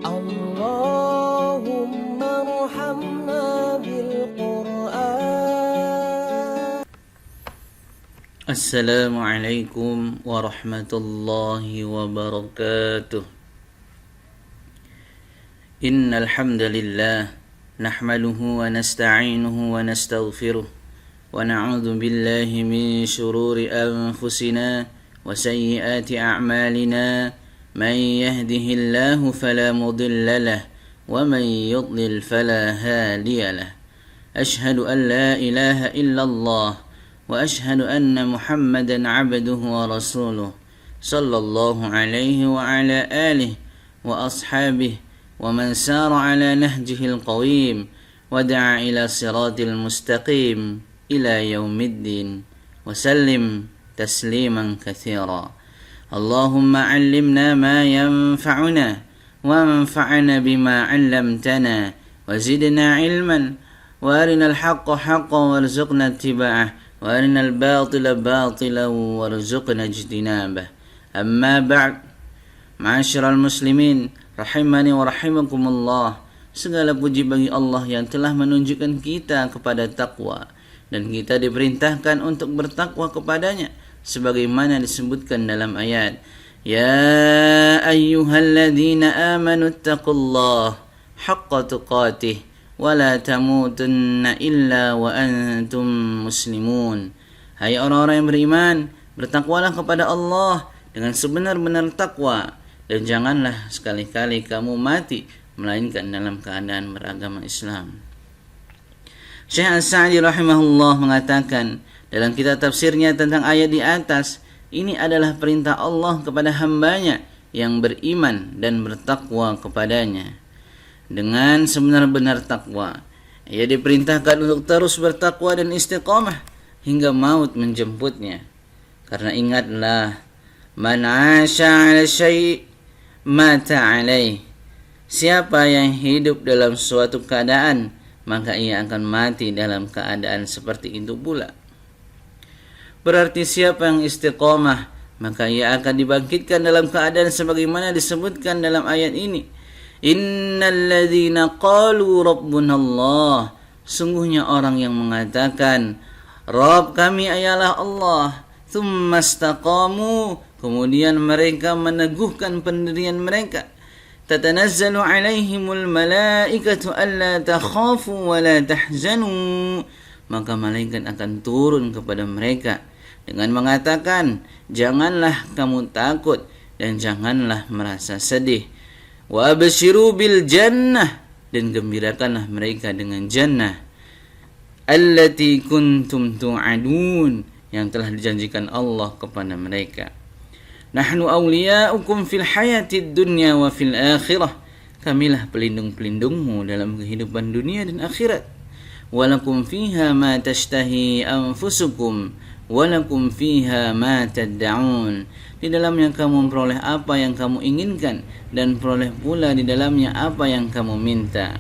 اللهم ارحمنا بالقرآن. السلام عليكم ورحمة الله وبركاته. إن الحمد لله نحمده ونستعينه ونستغفره ونعوذ بالله من شرور أنفسنا وسيئات أعمالنا. من يهده الله فلا مضل له ومن يضلل فلا هادي له. أشهد أن لا إله إلا الله وأشهد أن محمدا عبده ورسوله صلى الله عليه وعلى آله وأصحابه ومن سار على نهجه القويم ودعا إلى صراط المستقيم إلى يوم الدين وسلم تسليما كثيرا. اللهم علمنا ما ينفعنا وانفعنا بما علمتنا وزدنا علما وارنا الحق حقا وارزقنا اتباعه وارنا الباطل باطلا وارزقنا اجتنابه. أما بعد، ma'asyiral muslimin rahimani wa rahimakumullah. Segala puji bagi Allah yang telah menunjukkan kita kepada takwa dan kita diperintahkan untuk bertakwa kepadanya sebagaimana disebutkan dalam ayat, ya ayyuhalladzina amanu taqullaha haqqa tuqatih wa la tamutunna illa wa antum muslimun. Hai orang-orang yang beriman, bertakwalah kepada Allah dengan sebenar-benar takwa dan janganlah sekali-kali kamu mati melainkan dalam keadaan beragama Islam. Syekh As-Sa'di rahimahullah mengatakan dalam kitab tafsirnya tentang ayat di atas, ini adalah perintah Allah kepada hambanya yang beriman dan bertakwa kepadanya. Dengan sebenar-benar takwa, ia diperintahkan untuk terus bertakwa dan istiqamah hingga maut menjemputnya. Karena ingatlah, man 'asha 'ala syai' mata 'alaih. Siapa yang hidup dalam suatu keadaan, maka ia akan mati dalam keadaan seperti itu pula. Berarti siapa yang istiqamah, maka ia akan dibangkitkan dalam keadaan sebagaimana disebutkan dalam ayat ini. Innal ladzina qalu rabbunallah. Sungguhnya orang yang mengatakan Rabb kami ialah Allah, tsumma istaqamu, kemudian mereka meneguhkan pendirian mereka. Tatanazzalu alaihimul malaikatu alla takhafu wa la tahzanu, maka malaikat akan turun kepada mereka dengan mengatakan, janganlah kamu takut dan janganlah merasa sedih. Wa abshiru bil jannah, dan gembirakanlah mereka dengan jannah. Allati kuntum tu'adun, yang telah dijanjikan Allah kepada mereka. Nahnu awliya'ukum fil hayatid dunya wa fil akhirah. Kamilah pelindung-pelindungmu dalam kehidupan dunia dan akhirat. Walakum fiha ma tashtahi anfusukum walakum fiha ma tad'un. Di dalamnya kamu memperoleh apa yang kamu inginkan dan peroleh pula di dalamnya apa yang kamu minta.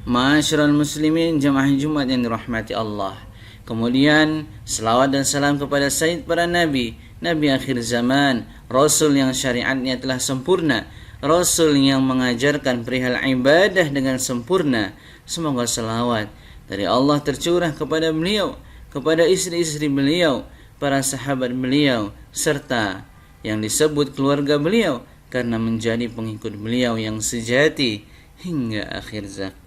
Ma'asyiral muslimin jamaah Jumat yang dirahmati Allah. Kemudian selawat dan salam kepada Sayyid para nabi, nabi akhir zaman, rasul yang syariatnya telah sempurna, rasul yang mengajarkan perihal ibadah dengan sempurna. Semoga selawat dari Allah tercurah kepada beliau, kepada istri-istri beliau, para sahabat beliau, serta yang disebut keluarga beliau karena menjadi pengikut beliau yang sejati hingga akhir zaman.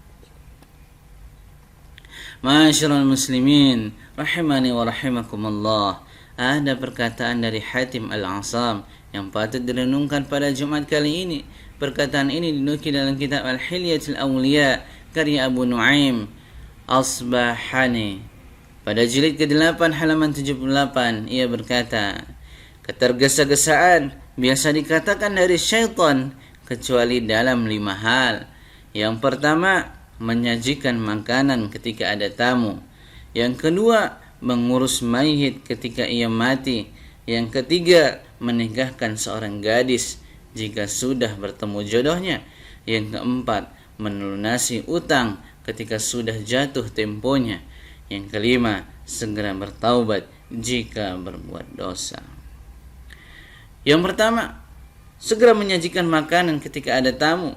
Ma'asyiral muslimin rahimani wa rahimakumullah. Ada perkataan dari Hatim Al-Asam yang patut direnungkan pada Jumat kali ini. Perkataan ini dinukil dalam kitab Al-Hilyatul Awliya karya Abu Nuaim Asbahani. Pada jilid ke-8 halaman 78, ia berkata, ketergesa-gesaan biasa dikatakan dari syaitan kecuali dalam 5 hal. Yang pertama, menyajikan makanan ketika ada tamu. Yang kedua, mengurus mayit ketika ia mati. Yang ketiga, menikahkan seorang gadis jika sudah bertemu jodohnya. Yang keempat, melunasi utang ketika sudah jatuh temponya. Yang kelima, segera bertaubat jika berbuat dosa. Yang pertama, segera menyajikan makanan ketika ada tamu.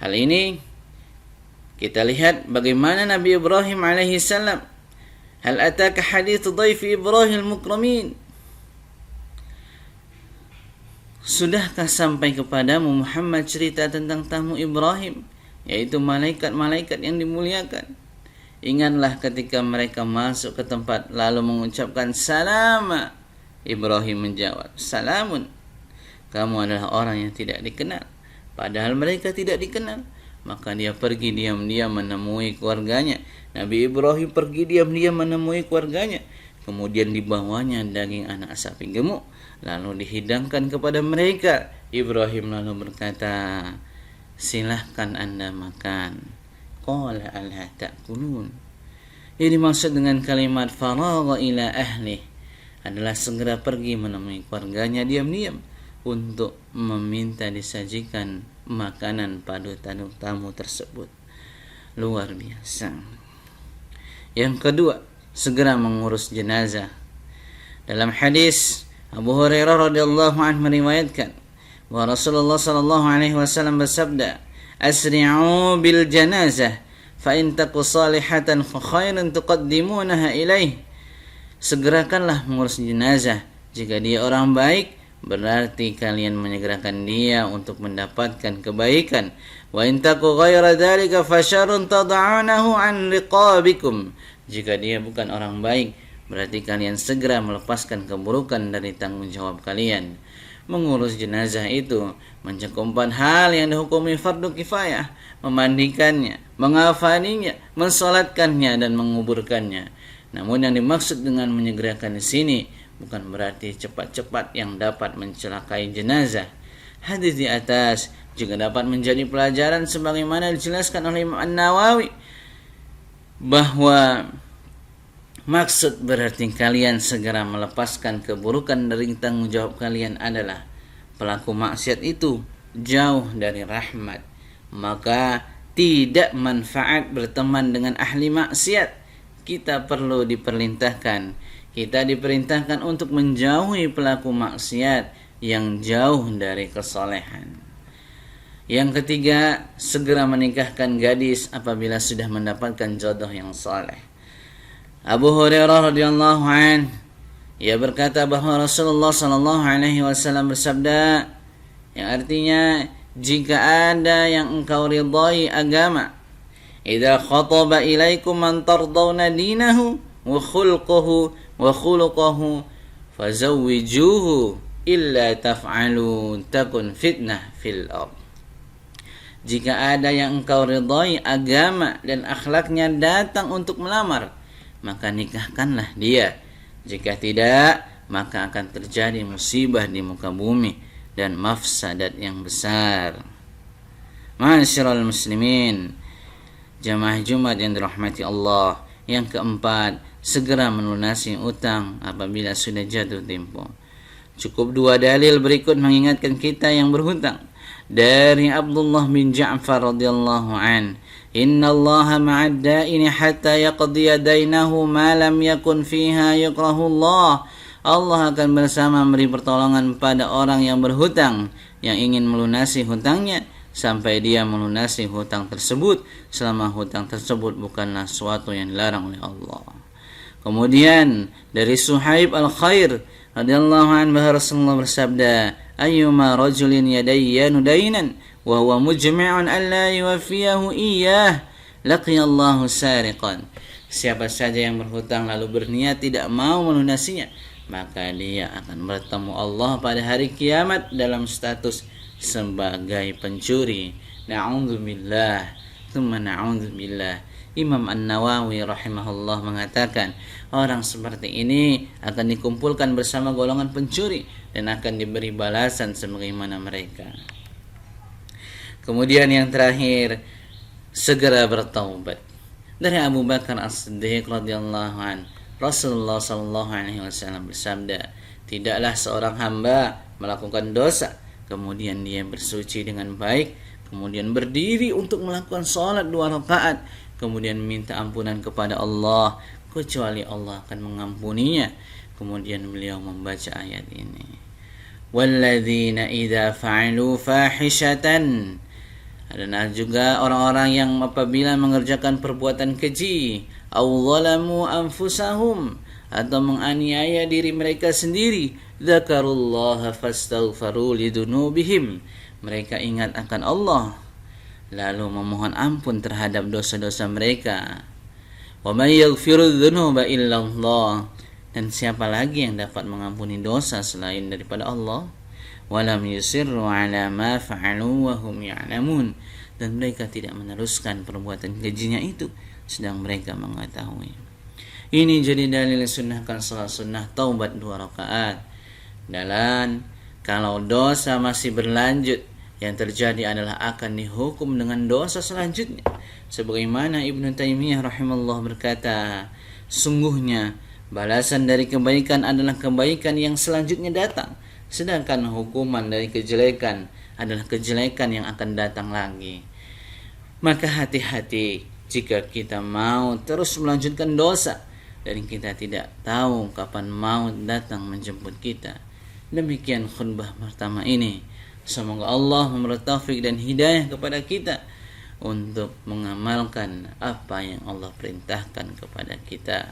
Hal ini kita lihat bagaimana Nabi Ibrahim alaihi salam. Hal ataka hadits dhaifi Ibrahim mukramin. Sudahkah sampai kepadamu Muhammad cerita tentang tamu Ibrahim, yaitu malaikat-malaikat yang dimuliakan? Ingatlah ketika mereka masuk ke tempat lalu mengucapkan salama. Ibrahim menjawab, salamun. Kamu adalah orang yang tidak dikenal. Padahal mereka tidak dikenal. Maka dia pergi diam-diam menemui keluarganya. Nabi Ibrahim pergi diam-diam menemui keluarganya. Kemudian dibawanya daging anak sapi gemuk, lalu dihidangkan kepada mereka. Ibrahim lalu berkata, silahkan Anda makan. Qala alla ta'kulun. Ini maksud dengan kalimat faragha ila ahli adalah segera pergi menemui keluarganya diam-diam untuk meminta disajikan makanan pada tamu tersebut. Luar biasa. Yang kedua, segera mengurus jenazah. Dalam hadis Abu Hurairah radhiyallahu anhu meriwayatkan bahwa Rasulullah sallallahu alaihi wasallam bersabda, asri'u bil janazah fa in taku salihatan fa khairan tuqaddimunaha ilaih. Segerakanlah mengurus jenazah. Jika dia orang baik, berarti kalian menyegerakan dia untuk mendapatkan kebaikan. Wa in taku ghaira dzalika fa syarrun tad'unahu an riqabikum. Jika dia bukan orang baik, berarti kalian segera melepaskan keburukan dari tanggung jawab kalian. Mengurus jenazah itu mencakup 4 hal yang dihukumi fardu kifayah: memandikannya, mengafaninya, mensalatkannya, dan menguburkannya. Namun yang dimaksud dengan menyegerakan di sini bukan berarti cepat-cepat yang dapat mencelakai jenazah. Hadis di atas juga dapat menjadi pelajaran sebagaimana dijelaskan oleh Imam An-Nawawi bahwa maksud berarti kalian segera melepaskan keburukan dari tanggung jawab kalian adalah pelaku maksiat itu jauh dari rahmat, maka tidak manfaat berteman dengan ahli maksiat. Kita diperintahkan untuk menjauhi pelaku maksiat yang jauh dari kesolehan. Yang ketiga, segera menikahkan gadis apabila sudah mendapatkan jodoh yang soleh. Abu Hurairah radhiyallahu anhu, ia berkata bahwa Rasulullah sallallahu alaihi wasallam bersabda, yang artinya, jika ada yang engkau ridai agama, idza khataba ilaikum man tardawna dinahu wa khuluquhu fazawwijuhu illa taf'alu takun fitnah fil ardh. Jika ada yang engkau ridai agama dan akhlaknya datang untuk melamar, maka nikahkanlah dia. Jika tidak, maka akan terjadi musibah di muka bumi dan mafsadat yang besar. Ma'asyiral muslimin, jamaah Jumat yang dirahmati Allah. Yang keempat, segera melunasi utang apabila sudah jatuh tempo. Cukup 2 dalil berikut mengingatkan kita yang berhutang. Dari Abdullah bin Ja'far radhiyallahu an, inna Allah ma'ad da'ini hatta yaqdiya dainahu ma lam yakun fiha yakrahu Allah. Allah akan bersama memberi pertolongan pada orang yang berhutang yang ingin melunasi hutangnya sampai dia melunasi hutang tersebut selama hutang tersebut bukanlah suatu yang dilarang oleh Allah. Kemudian dari Suhaib al-Khair radhiyallahu anhu bahwa Rasulullah bersabda, ayyuma rajulin yadayyanu dainan wa huwa mujmi'un an la yuwaffiyahu iyyah laqiyallahu sariqan. Siapa saja yang berhutang lalu berniat tidak mau melunasinya, maka dia akan bertemu Allah pada hari kiamat dalam status sebagai pencuri. Na'udzubillah, tsumma na'udzubillah. Imam An-Nawawi rahimahullah mengatakan, orang seperti ini akan dikumpulkan bersama golongan pencuri dan akan diberi balasan sebagaimana mereka. Kemudian yang terakhir, segera bertaubat. Dari Abu Bakar As-Siddiq radhiyallahu an, Rasulullah sallallahu alaihi wasallam bersabda, tidaklah seorang hamba melakukan dosa kemudian dia bersuci dengan baik, kemudian berdiri untuk melakukan salat 2 rakaat, kemudian minta ampunan kepada Allah, kecuali Allah akan mengampuninya. Kemudian beliau membaca ayat ini. walladzina idza fa'alu fahishatan. Dan juga orang-orang yang apabila mengerjakan perbuatan keji, aw zalamu anfusahum, atau menganiaya diri mereka sendiri, dzakarullaha fastaghfaru lidunubihim, mereka ingat akan Allah lalu memohon ampun terhadap dosa-dosa mereka. Wa may yaghfiru dzunuba illa Allah, dan siapa lagi yang dapat mengampuni dosa selain daripada Allah? Walam yusirru ala ma fa'alu wa hum ya'lamun, dan mereka tidak meneruskan perbuatan kejinya itu sedang mereka mengetahui. Ini jadi dalil sunnahkan salat sunnah taubat 2 rakaat. Dan kalau dosa masih berlanjut, yang terjadi adalah akan dihukum dengan dosa selanjutnya. Sebagaimana Ibnu Taimiyah rahimahullah berkata, sungguhnya balasan dari kebaikan adalah kebaikan yang selanjutnya datang, sedangkan hukuman dari kejelekan adalah kejelekan yang akan datang lagi. Maka hati-hati jika kita mau terus melanjutkan dosa dan kita tidak tahu kapan maut datang menjemput kita. Demikian khutbah pertama ini. Semoga Allah memberi taufik dan hidayah kepada kita untuk mengamalkan apa yang Allah perintahkan kepada kita.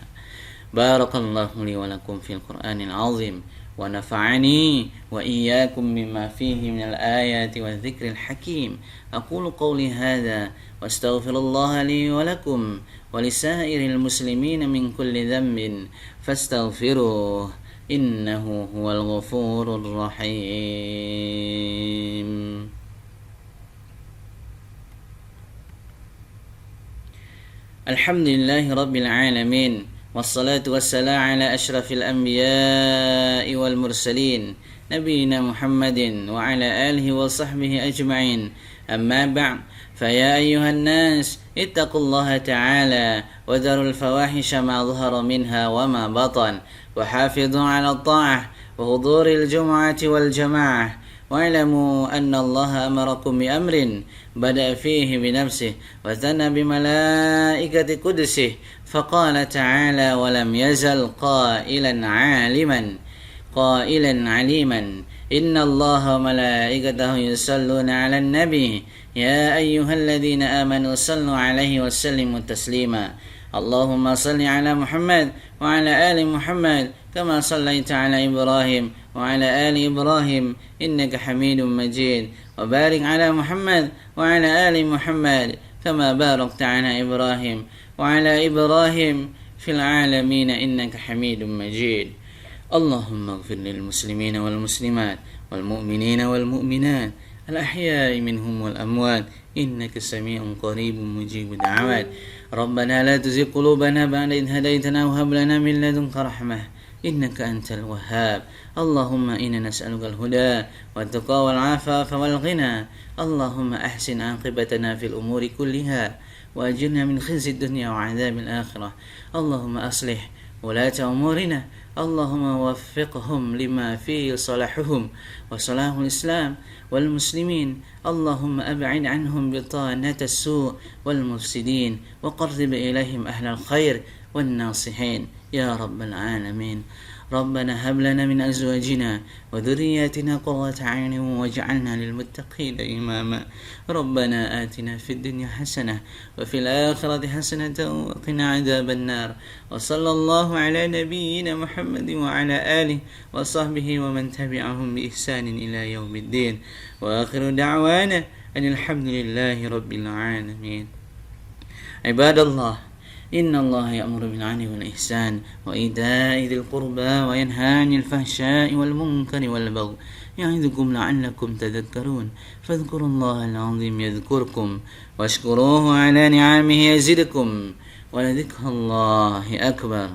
Barakallahu li wa lakum fil Qur'anil azim, wa nafa'ani wa iyyakum mimma fihi minal ayati wadh-dhikril hakim. Aqulu qawli hadha wa astaghfirullaha li wa lakum wa lisairil muslimin min kulli dhanbin fastaghfiruhu innahu huwal ghafurur rahim. Alhamdulillahi rabbil alamin, wassalatu wassalamu ala asyrafil anbiya'i wal mursalin nabiyina Muhammadin wa ala alihi wa sahbihi ajma'in. Amma ba'd, faya ayyuhan nas ittaqullaha ta'ala wa dharul fawahisha ma dhahara minha wa ma batan, wa hafidhu ala ta'ah wa huduril jum'ati wal jama'ah. واعلموا أن الله أمركم بأمر بدأ فيه بنفسه وثنى بملائكة قدسه فقال تعالى ولم يزل قائلا عليما إن الله وملائكته يصلون على النبي يا أيها الذين آمنوا صلوا عليه وسلموا تسليما اللهم صل على محمد وعلى آل محمد كما صليت على إبراهيم وعلى آل إبراهيم إنك حميد مجيد وبارك على محمد وعلى آل محمد كما باركت على إبراهيم وعلى إبراهيم في العالمين إنك حميد مجيد. اللهم اغفر للمسلمين والمسلمات والمؤمنين والمؤمنات الأحياء منهم والأموات إنك سميع قريب مجيب الدعوات. ربنا لا تزغ قلوبنا بعد إذ هديتنا وهب لنا من لدنك رحمة إنك أنت الوهاب. اللهم إنا نسألك الهدى والتقى والعفاف والغنى. اللهم أحسن عاقبتنا في الأمور كلها وأجرنا من خزي الدنيا وعذاب الآخرة. اللهم أصلح ولاة أمورنا، اللهم وفقهم لما فيه صلاحهم وصلاح الإسلام والمسلمين. اللهم أبعد عنهم بطانة السوء والمفسدين وقرب إليهم أهل الخير والناصحين يا رب العالمين. ربنا هب لنا من أزواجنا وذرياتنا قرة أعين واجعلنا للمتقين إماما. ربنا آتنا في الدنيا حسنة وفي الآخرة حسنة وقنا عذاب النار. وصلى الله على نبينا محمد وعلى آله وصحبه ومن تبعهم بإحسان إلى يوم الدين. وآخر دعوانا أن الحمد لله رب العالمين. عباد الله، إن الله يأمر بالعدل والإحسان وإيتاء ذي القربى وينهى عن الفحشاء والمنكر والبغي يعظكم لعلكم تذكرون. فاذكروا الله العظيم يذكركم واشكروه على نعمه يزدكم ولذكر الله أكبر.